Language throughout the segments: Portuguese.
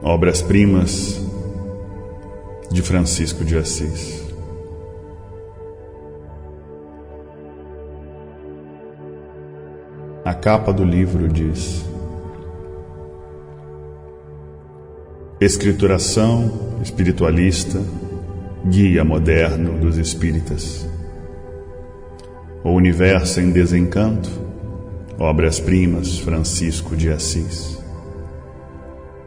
Obras-primas de Francisco de Assis. A capa do livro diz: Escrituração espiritualista, guia moderno dos espíritas. O universo em desencanto, obras-primas Francisco de Assis.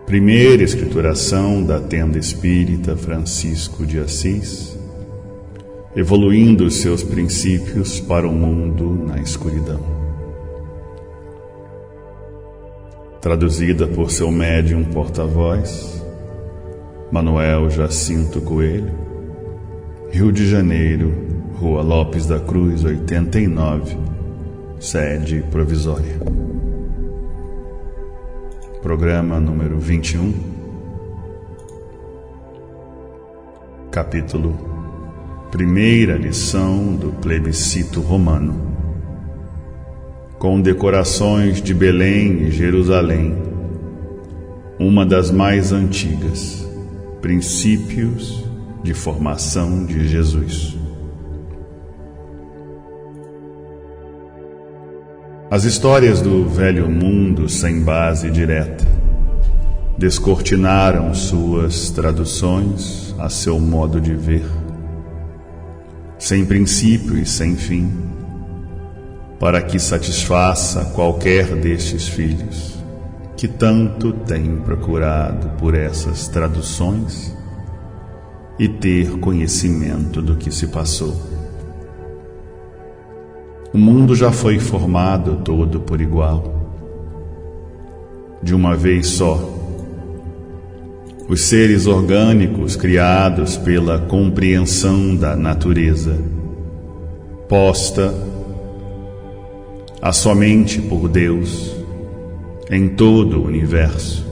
Primeira escrituração da tenda espírita Francisco de Assis, evoluindo seus princípios para o mundo na escuridão. Traduzida por seu médium porta-voz, Manuel Jacinto Coelho, Rio de Janeiro, Rua Lopes da Cruz, 89, sede provisória. Programa número 21, capítulo, primeira lição do plebiscito romano, com decorações de Belém e Jerusalém, uma das mais antigas, princípios de formação de Jesus. As histórias do velho mundo sem base direta descortinaram suas traduções a seu modo de ver, sem princípio e sem fim, para que satisfaça qualquer destes filhos que tanto tem procurado por essas traduções e ter conhecimento do que se passou. O mundo já foi formado todo por igual, de uma vez só. Os seres orgânicos criados pela compreensão da natureza, posta a somente por Deus em todo o universo.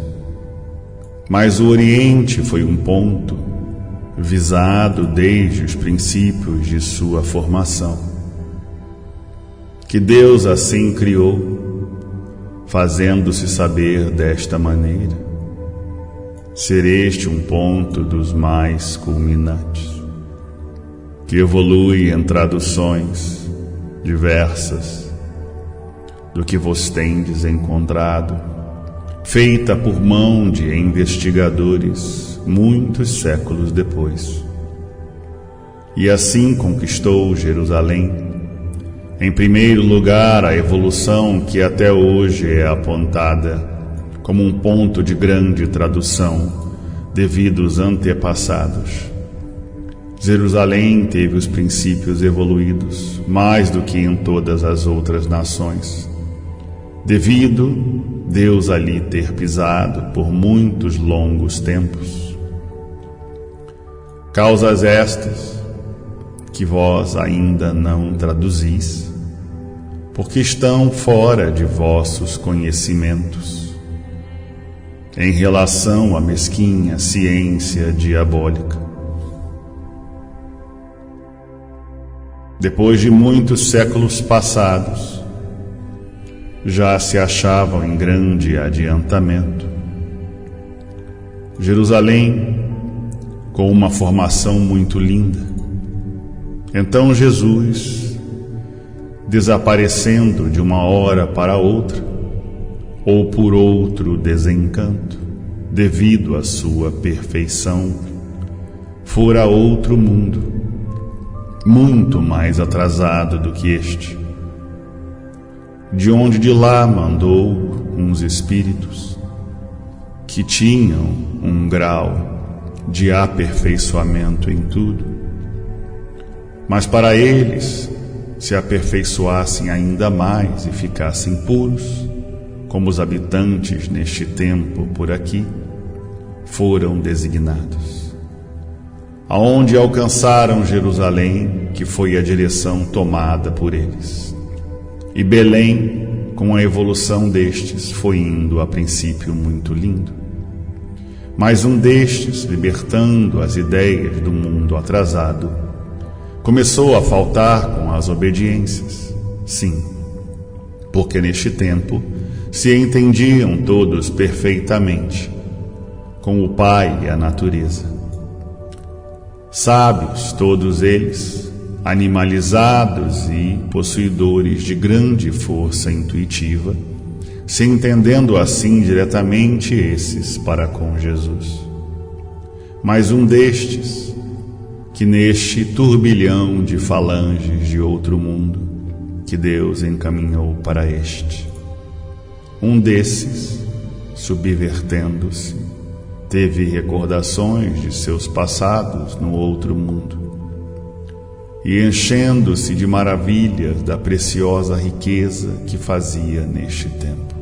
Mas o Oriente foi um ponto visado desde os princípios de sua formação, que Deus assim criou, fazendo-se saber desta maneira, ser este um ponto dos mais culminantes, que evolui em traduções diversas do que vos tendes encontrado, feita por mão de investigadores muitos séculos depois. E assim conquistou Jerusalém, em primeiro lugar, a evolução que até hoje é apontada como um ponto de grande tradução devido aos antepassados. Jerusalém teve os princípios evoluídos mais do que em todas as outras nações, devido Deus ali ter pisado por muitos longos tempos. Causas estas que vós ainda não traduzis, porque estão fora de vossos conhecimentos, em relação à mesquinha ciência diabólica. Depois de muitos séculos passados, já se achavam em grande adiantamento. Jerusalém, com uma formação muito linda. Então Jesus, desaparecendo de uma hora para outra, ou por outro desencanto, devido à sua perfeição, fora a outro mundo, muito mais atrasado do que este, de onde de lá mandou uns espíritos que tinham um grau de aperfeiçoamento em tudo, mas para eles se aperfeiçoassem ainda mais e ficassem puros, como os habitantes neste tempo por aqui foram designados. Aonde alcançaram Jerusalém, que foi a direção tomada por eles, e Belém, com a evolução destes, foi indo a princípio muito lindo. Mas um destes, libertando as ideias do mundo atrasado, começou a faltar com as obediências. Sim, porque neste tempo se entendiam todos perfeitamente com o Pai e a natureza. Sábios todos eles, animalizados e possuidores de grande força intuitiva, se entendendo assim diretamente esses para com Jesus. Mas um destes, que neste turbilhão de falanges de outro mundo, que Deus encaminhou para este, um desses, subvertendo-se, teve recordações de seus passados no outro mundo, e enchendo-se de maravilhas da preciosa riqueza que fazia neste tempo.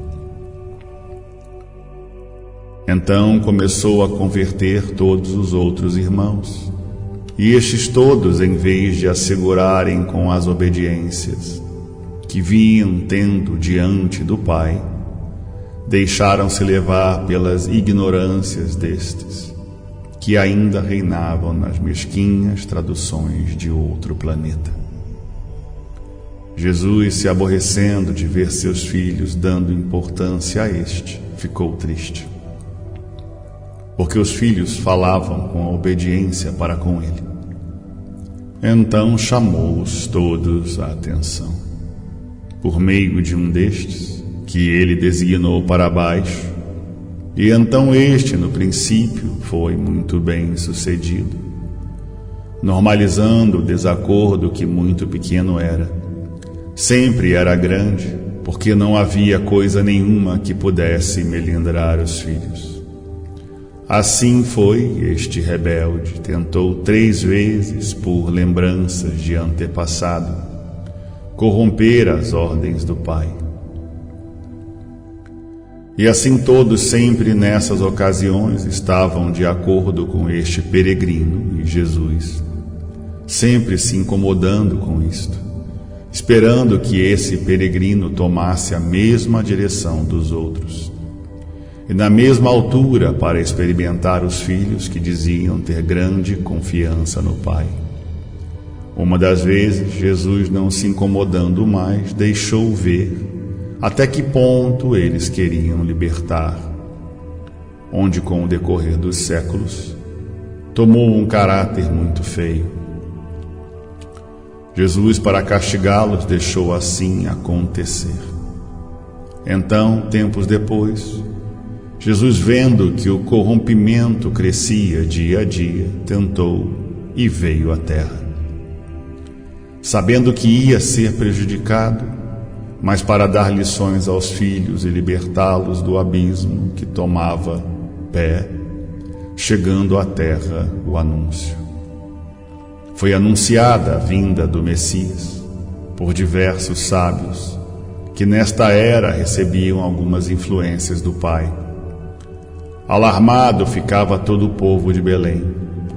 Então começou a converter todos os outros irmãos, e estes todos, em vez de assegurarem com as obediências que vinham tendo diante do Pai, deixaram-se levar pelas ignorâncias destes, que ainda reinavam nas mesquinhas traduções de outro planeta. Jesus, se aborrecendo de ver seus filhos dando importância a este, ficou triste, porque os filhos falavam com a obediência para com ele. Então chamou-os todos à atenção, por meio de um destes, que ele designou para baixo, e então este, no princípio, foi muito bem sucedido, normalizando o desacordo que muito pequeno era. Sempre era grande, porque não havia coisa nenhuma que pudesse melindrar os filhos. Assim foi, este rebelde tentou 3 vezes, por lembranças de antepassado, corromper as ordens do Pai. E assim todos sempre nessas ocasiões estavam de acordo com este peregrino e Jesus, sempre se incomodando com isto, esperando que esse peregrino tomasse a mesma direção dos outros, e na mesma altura para experimentar os filhos que diziam ter grande confiança no Pai. Uma das vezes, Jesus, não se incomodando mais, deixou ver até que ponto eles queriam libertar, onde com o decorrer dos séculos tomou um caráter muito feio. Jesus, para castigá-los, deixou assim acontecer. Então, tempos depois, Jesus, vendo que o corrompimento crescia dia a dia, tentou e veio à terra. Sabendo que ia ser prejudicado, mas para dar lições aos filhos e libertá-los do abismo que tomava pé, chegando à terra o anúncio. Foi anunciada a vinda do Messias por diversos sábios que nesta era recebiam algumas influências do Pai. Alarmado ficava todo o povo de Belém,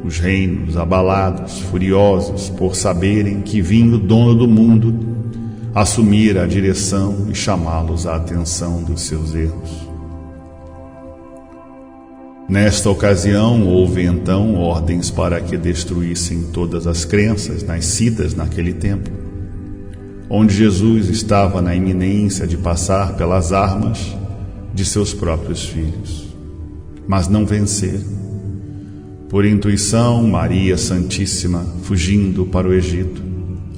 os reinos abalados, furiosos por saberem que vinha o dono do mundo assumir a direção e chamá-los à atenção dos seus erros. Nesta ocasião, houve então ordens para que destruíssem todas as crenças nascidas naquele tempo, onde Jesus estava na iminência de passar pelas armas de seus próprios filhos, mas não venceram. Por intuição, Maria Santíssima, fugindo para o Egito,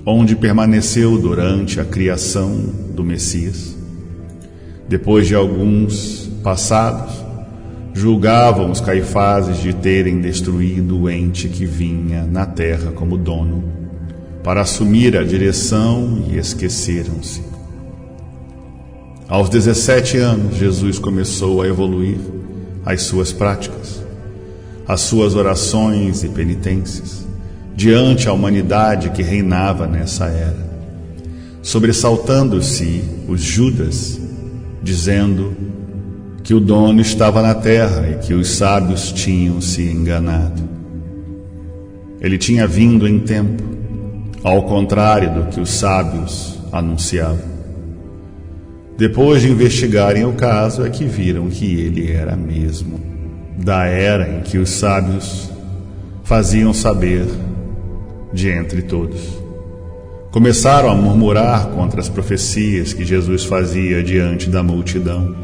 onde permaneceu durante a criação do Messias. Depois de alguns passados, julgavam os Caifás de terem destruído o ente que vinha na terra como dono, para assumir a direção, e esqueceram-se. Aos 17 anos, Jesus começou a evoluir as suas práticas, as suas orações e penitências, diante a humanidade que reinava nessa era, sobressaltando-se os Judas, dizendo que o dono estava na terra e que os sábios tinham se enganado. Ele tinha vindo em tempo, ao contrário do que os sábios anunciavam. Depois de investigarem o caso, é que viram que ele era mesmo da era em que os sábios faziam saber de entre todos. Começaram a murmurar contra as profecias que Jesus fazia diante da multidão,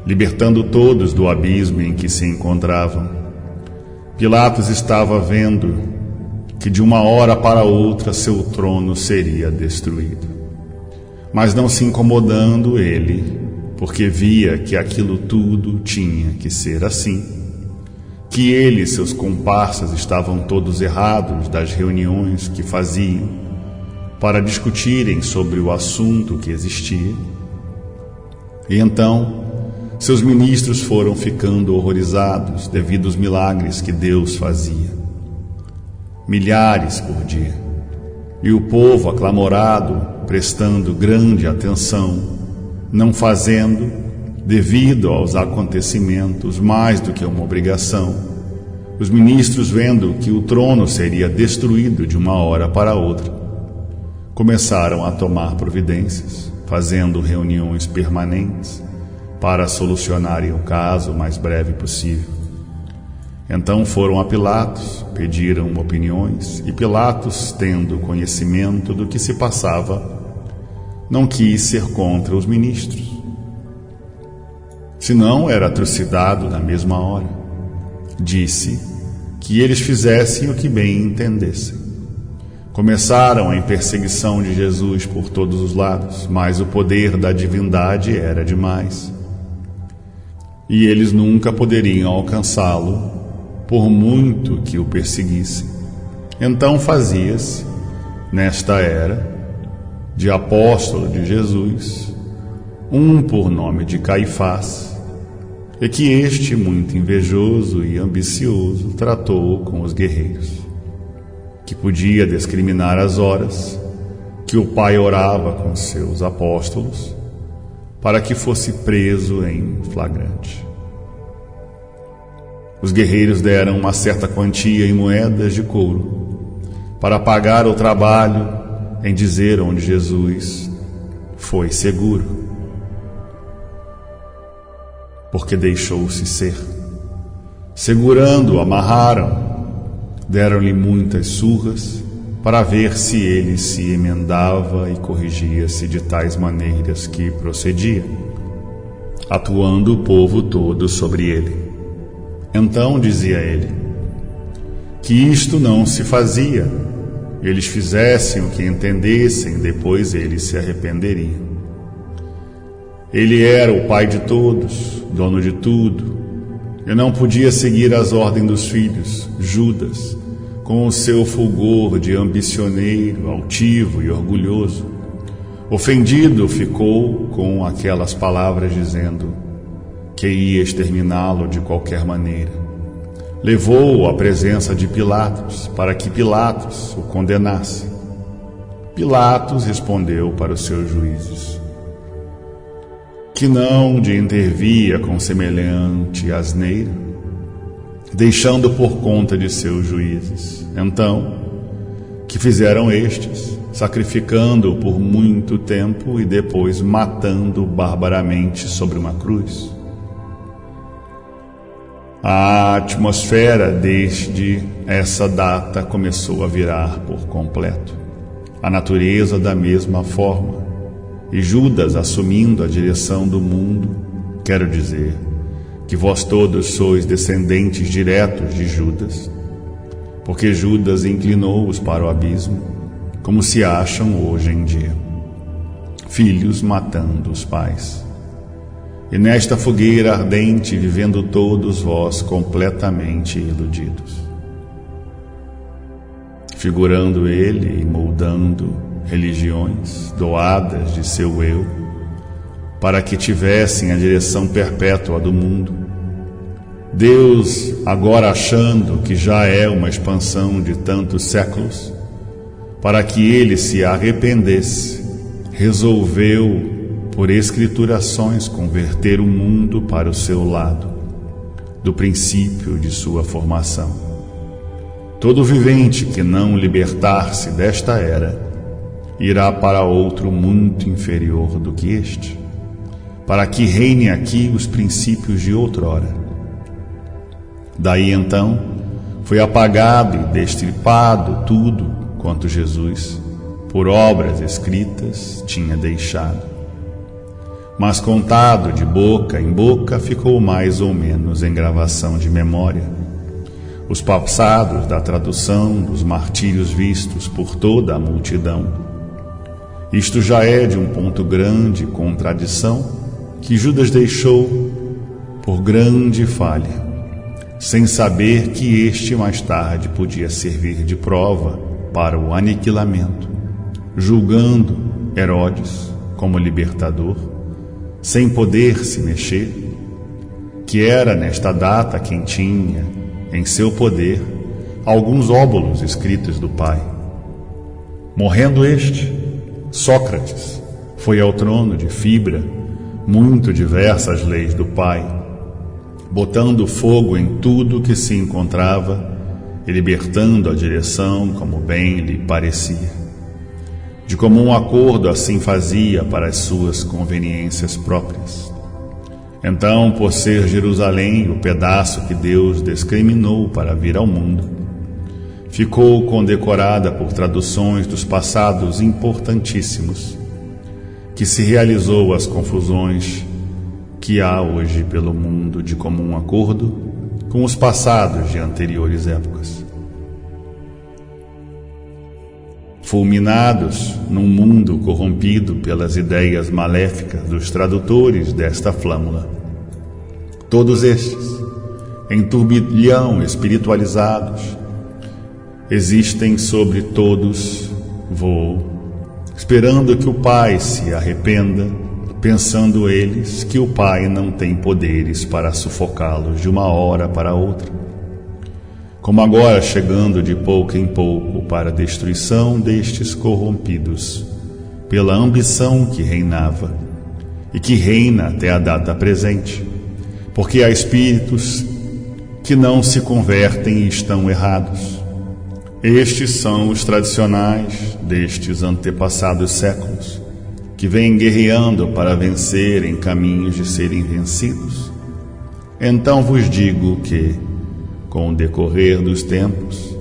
libertando todos do abismo em que se encontravam. Pilatos estava vendo que de uma hora para outra seu trono seria destruído, mas não se incomodando ele, porque via que aquilo tudo tinha que ser assim, que ele e seus comparsas estavam todos errados das reuniões que faziam para discutirem sobre o assunto que existia. E então seus ministros foram ficando horrorizados devido aos milagres que Deus fazia, milhares por dia, e o povo aclamorado, prestando grande atenção, não fazendo, devido aos acontecimentos, mais do que uma obrigação. Os ministros, vendo que o trono seria destruído de uma hora para outra, começaram a tomar providências, fazendo reuniões permanentes para solucionarem o caso o mais breve possível. Então foram a Pilatos, pediram opiniões, e Pilatos, tendo conhecimento do que se passava, não quis ser contra os ministros, senão era trucidado na mesma hora. Disse que eles fizessem o que bem entendessem. Começaram a perseguição de Jesus por todos os lados, mas o poder da divindade era demais, e eles nunca poderiam alcançá-lo, por muito que o perseguissem. Então fazia-se, nesta era, de apóstolo de Jesus, um por nome de Caifás, e que este, muito invejoso e ambicioso, tratou com os guerreiros, que podia discriminar as horas que o Pai orava com seus apóstolos, para que fosse preso em flagrante. Os guerreiros deram uma certa quantia em moedas de couro para pagar o trabalho em dizer onde Jesus foi seguro, porque deixou-se ser. Segurando-o, amarraram, deram-lhe muitas surras para ver se ele se emendava e corrigia-se de tais maneiras que procedia, atuando o povo todo sobre ele. Então dizia ele que isto não se fazia, eles fizessem o que entendessem, depois eles se arrependeriam. Ele era o pai de todos, dono de tudo, e não podia seguir as ordens dos filhos. Judas, com o seu fulgor de ambicioneiro, altivo e orgulhoso, ofendido ficou com aquelas palavras, dizendo que ia exterminá-lo de qualquer maneira. Levou-o à presença de Pilatos, para que Pilatos o condenasse. Pilatos respondeu para os seus juízes que não de intervia com semelhante asneira, deixando por conta de seus juízes. Então, que fizeram estes, sacrificando-o por muito tempo e depois matando-o barbaramente sobre uma cruz. A atmosfera desde essa data começou a virar por completo, a natureza da mesma forma, e Judas assumindo a direção do mundo. Quero dizer que vós todos sois descendentes diretos de Judas, porque Judas inclinou-os para o abismo, como se acham hoje em dia, filhos matando os pais. E nesta fogueira ardente vivendo todos vós completamente iludidos, figurando ele e moldando religiões doadas de seu eu, para que tivessem a direção perpétua do mundo. Deus, agora achando que já é uma expansão de tantos séculos, para que ele se arrependesse, resolveu, por escriturações, converter o mundo para o seu lado, do princípio de sua formação. Todo vivente que não libertar-se desta era, irá para outro muito inferior do que este, para que reine aqui os princípios de outrora. Daí então foi apagado e destripado tudo quanto Jesus, por obras escritas, tinha deixado. mas contado de boca em boca ficou mais ou menos em gravação de memória. Os passados da tradução dos martírios vistos por toda a multidão. Isto já é de um ponto grande contradição que Judas deixou por grande falha, sem saber que este mais tarde podia servir de prova para o aniquilamento, julgando Herodes como libertador, sem poder se mexer, que era nesta data quem tinha em seu poder alguns óbulos escritos do Pai. Morrendo este, Sócrates foi ao trono de fibra muito diversas leis do Pai, botando fogo em tudo que se encontrava e libertando a direção como bem lhe parecia. De comum acordo assim fazia para as suas conveniências próprias. Então, por ser Jerusalém o pedaço que Deus discriminou para vir ao mundo, ficou condecorada por traduções dos passados importantíssimos, que se realizou as confusões que há hoje pelo mundo de comum acordo com os passados de anteriores épocas. Fulminados num mundo corrompido pelas ideias maléficas dos tradutores desta flâmula, todos estes, em turbilhão espiritualizados, existem sobre todos voo, esperando que o Pai se arrependa, pensando eles que o Pai não tem poderes para sufocá-los de uma hora para outra, como agora chegando de pouco em pouco para a destruição destes corrompidos pela ambição que reinava e que reina até a data presente, porque há espíritos que não se convertem e estão errados. Estes são os tradicionais destes antepassados séculos, que vêm guerreando para vencer em caminhos de serem vencidos. Então vos digo que, com o decorrer dos tempos,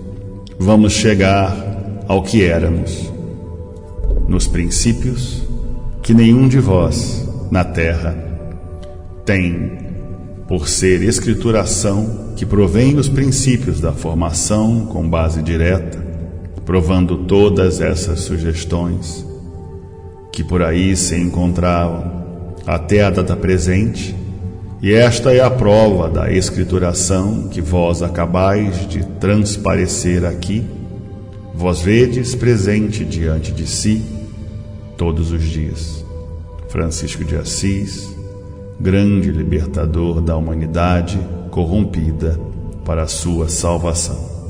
vamos chegar ao que éramos, nos princípios que nenhum de vós, na terra, tem, por ser escrituração que provém dos princípios da formação com base direta, provando todas essas sugestões que por aí se encontravam até a data presente, e esta é a prova da escrituração que vós acabais de transparecer aqui, vós vedes presente diante de si todos os dias. Francisco de Assis, grande libertador da humanidade corrompida para a sua salvação.